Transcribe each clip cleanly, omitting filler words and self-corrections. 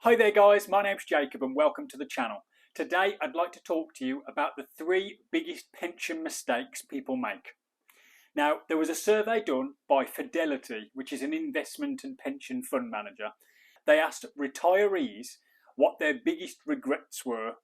Hi there guys, my name's Jacob and welcome to the channel. Today I'd like to talk to you about the 3 biggest pension mistakes people make. Now, there was a survey done by Fidelity, which is an investment and pension fund manager. They asked retirees what their biggest regrets were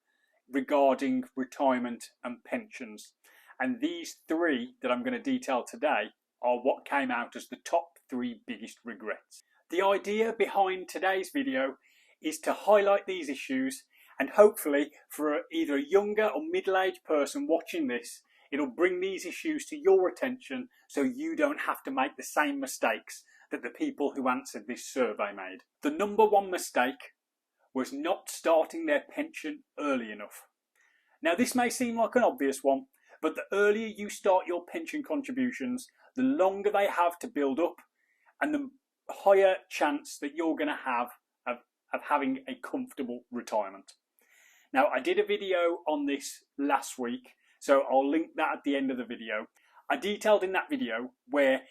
regarding retirement and pensions. And these 3 that I'm going to detail today are what came out as the top 3 biggest regrets. The idea behind today's video is to highlight these issues, and hopefully for either a younger or middle-aged person watching this, it'll bring these issues to your attention so you don't have to make the same mistakes that the people who answered this survey made. The number 1 mistake was not starting their pension early enough. Now, this may seem like an obvious one, but the earlier you start your pension contributions, the longer they have to build up and the higher chance that you're going to have of having a comfortable retirement. Now, I did a video on this last week, so I'll link that at the end of the video. I detailed in that video where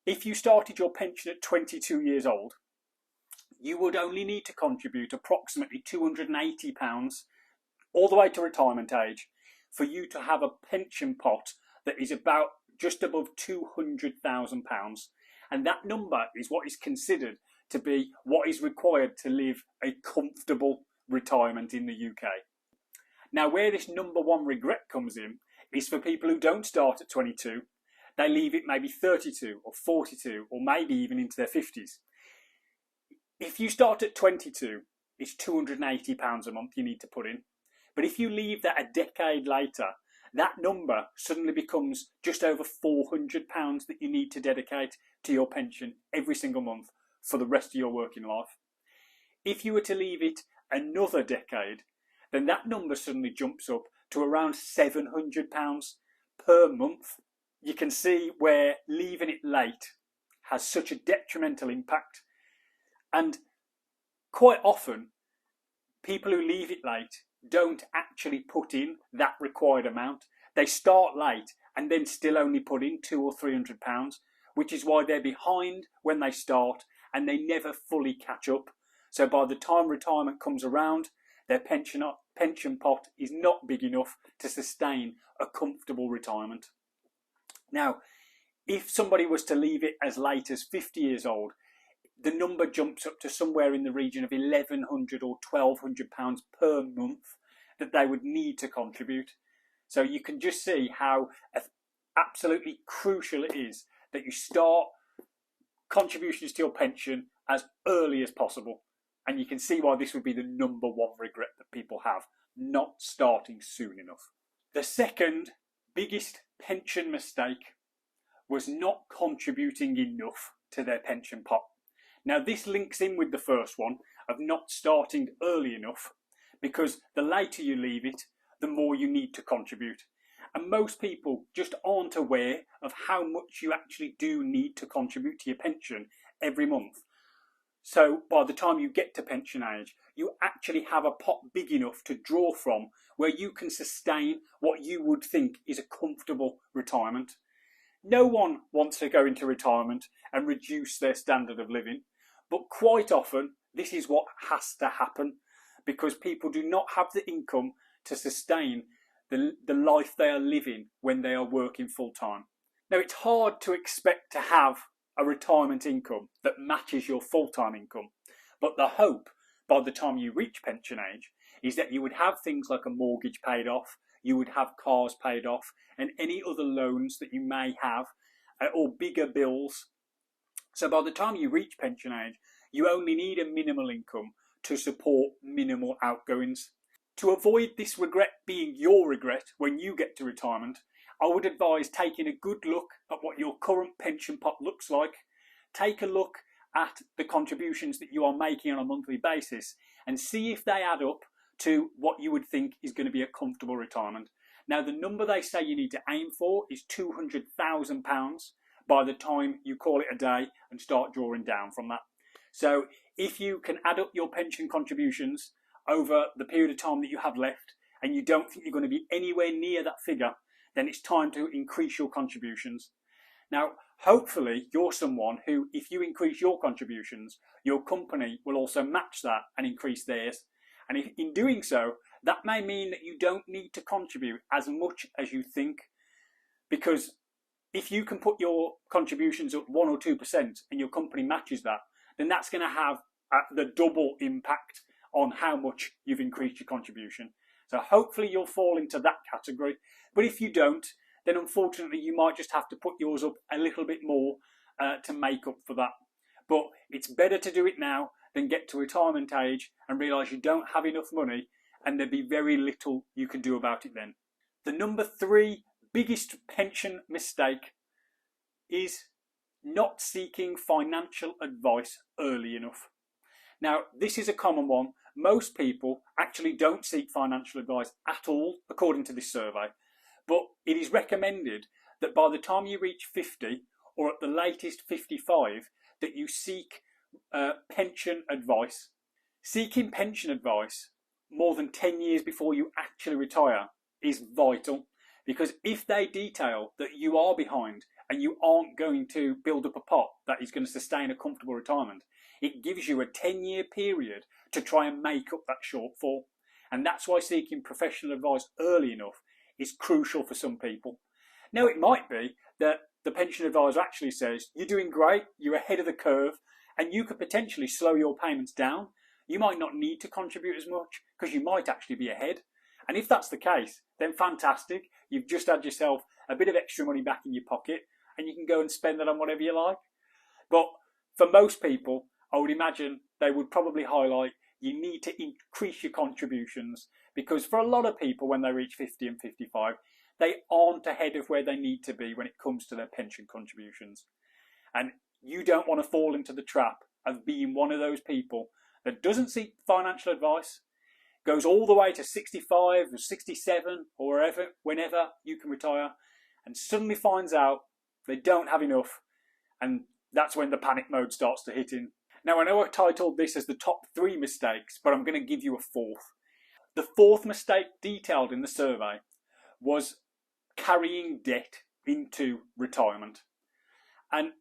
if you started your pension at 22 years old, you would only need to contribute approximately £280 all the way to retirement age for you to have a pension pot that is about just above £200,000. And that number is what is considered to be what is required to live a comfortable retirement in the UK. Now, where this number 1 regret comes in is for people who don't start at 22, they leave it maybe 32 or 42 or maybe even into their 50s. If you start at 22, it's £280 a month you need to put in. But if you leave that a decade later, that number suddenly becomes just over £400 that you need to dedicate to your pension every single month for the rest of your working life. If you were to leave it another decade, then that number suddenly jumps up to around £700 per month. You can see where leaving it late has such a detrimental impact. And quite often, people who leave it late don't actually put in that required amount. They start late and then still only put in £200 or £300, which is why they're behind when they start and they never fully catch up. So by the time retirement comes around, their pension pot is not big enough to sustain a comfortable retirement. Now, if somebody was to leave it as late as 50 years old, the number jumps up to somewhere in the region of £1,100 or £1,200 per month that they would need to contribute. So you can just see how absolutely crucial it is that you start contributions to your pension as early as possible. And you can see why this would be the number 1 regret that people have, not starting soon enough. The second biggest pension mistake was not contributing enough to their pension pot. Now, this links in with the first one of not starting early enough, because the later you leave it, the more you need to contribute. And most people just aren't aware of how much you actually do need to contribute to your pension every month. So by the time you get to pension age, you actually have a pot big enough to draw from where you can sustain what you would think is a comfortable retirement. No one wants to go into retirement and reduce their standard of living, but quite often this is what has to happen because people do not have the income to sustain the life they are living when they are working full time. Now, it's hard to expect to have a retirement income that matches your full-time income, but the hope by the time you reach pension age is that you would have things like a mortgage paid off, you would have cars paid off, and any other loans that you may have, or bigger bills. So by the time you reach pension age, you only need a minimal income to support minimal outgoings. To avoid this regret being your regret when you get to retirement, I would advise taking a good look at what your current pension pot looks like. Take a look at the contributions that you are making on a monthly basis and see if they add up to what you would think is going to be a comfortable retirement. Now, the number they say you need to aim for is £200,000 by the time you call it a day and start drawing down from that. So if you can add up your pension contributions over the period of time that you have left and you don't think you're going to be anywhere near that figure, then it's time to increase your contributions. Now, hopefully you're someone who, if you increase your contributions, your company will also match that and increase theirs. And if, in doing so, that may mean that you don't need to contribute as much as you think, because if you can put your contributions up 1 or 2% and your company matches that, then that's going to have the double impact on how much you've increased your contribution. So hopefully you'll fall into that category. But if you don't, then unfortunately you might just have to put yours up a little bit more to make up for that. But it's better to do it now than get to retirement age and realise you don't have enough money and there'd be very little you can do about it then. The number 3 biggest pension mistake is not seeking financial advice early enough. Now, this is a common one. Most people actually don't seek financial advice at all, according to this survey. But it is recommended that by the time you reach 50, or at the latest 55, that you seek pension advice. Seeking pension advice more than 10 years before you actually retire is vital, because if they detail that you are behind and you aren't going to build up a pot that is going to sustain a comfortable retirement, it gives you a 10-year period to try and make up that shortfall. And that's why seeking professional advice early enough is crucial for some people. Now, it might be that the pension advisor actually says, you're doing great, you're ahead of the curve, and you could potentially slow your payments down. You might not need to contribute as much because you might actually be ahead. And if that's the case, then fantastic. You've just had yourself a bit of extra money back in your pocket and you can go and spend that on whatever you like. But for most people, I would imagine they would probably highlight you need to increase your contributions, because for a lot of people when they reach 50 and 55, they aren't ahead of where they need to be when it comes to their pension contributions. And you don't want to fall into the trap of being one of those people that doesn't seek financial advice, goes all the way to 65 or 67 or wherever, whenever you can retire, and suddenly finds out they don't have enough, and that's when the panic mode starts to hit in. Now, I know I titled this as the top 3 mistakes, but I'm going to give you a 4th. The 4th mistake detailed in the survey was carrying debt into retirement. And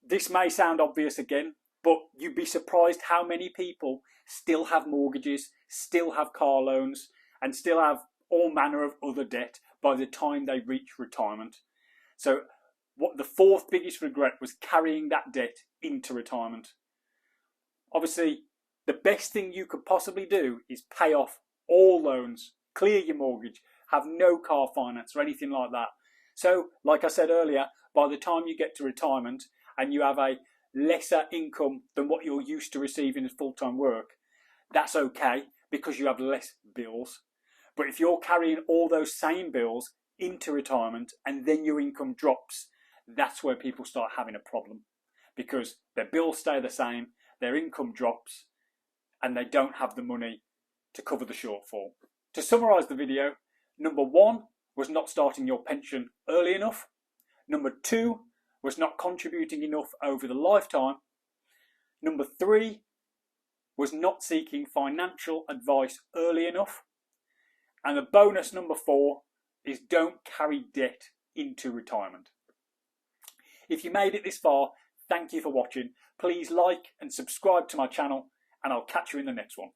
this may sound obvious again, but you'd be surprised how many people still have mortgages, still have car loans, and still have all manner of other debt by the time they reach retirement. So what the 4th biggest regret was carrying that debt into retirement. Obviously, the best thing you could possibly do is pay off all loans, clear your mortgage, have no car finance or anything like that. So, like I said earlier, by the time you get to retirement and you have a lesser income than what you're used to receiving as full-time work, that's okay because you have less bills. But if you're carrying all those same bills into retirement and then your income drops, that's where people start having a problem, because their bills stay the same, their income drops, and they don't have the money to cover the shortfall. To summarise the video, number 1 was not starting your pension early enough. Number 2 was not contributing enough over the lifetime. Number 3 was not seeking financial advice early enough. And the bonus number 4 is don't carry debt into retirement. If you made it this far, thank you for watching. Please like and subscribe to my channel, and I'll catch you in the next one.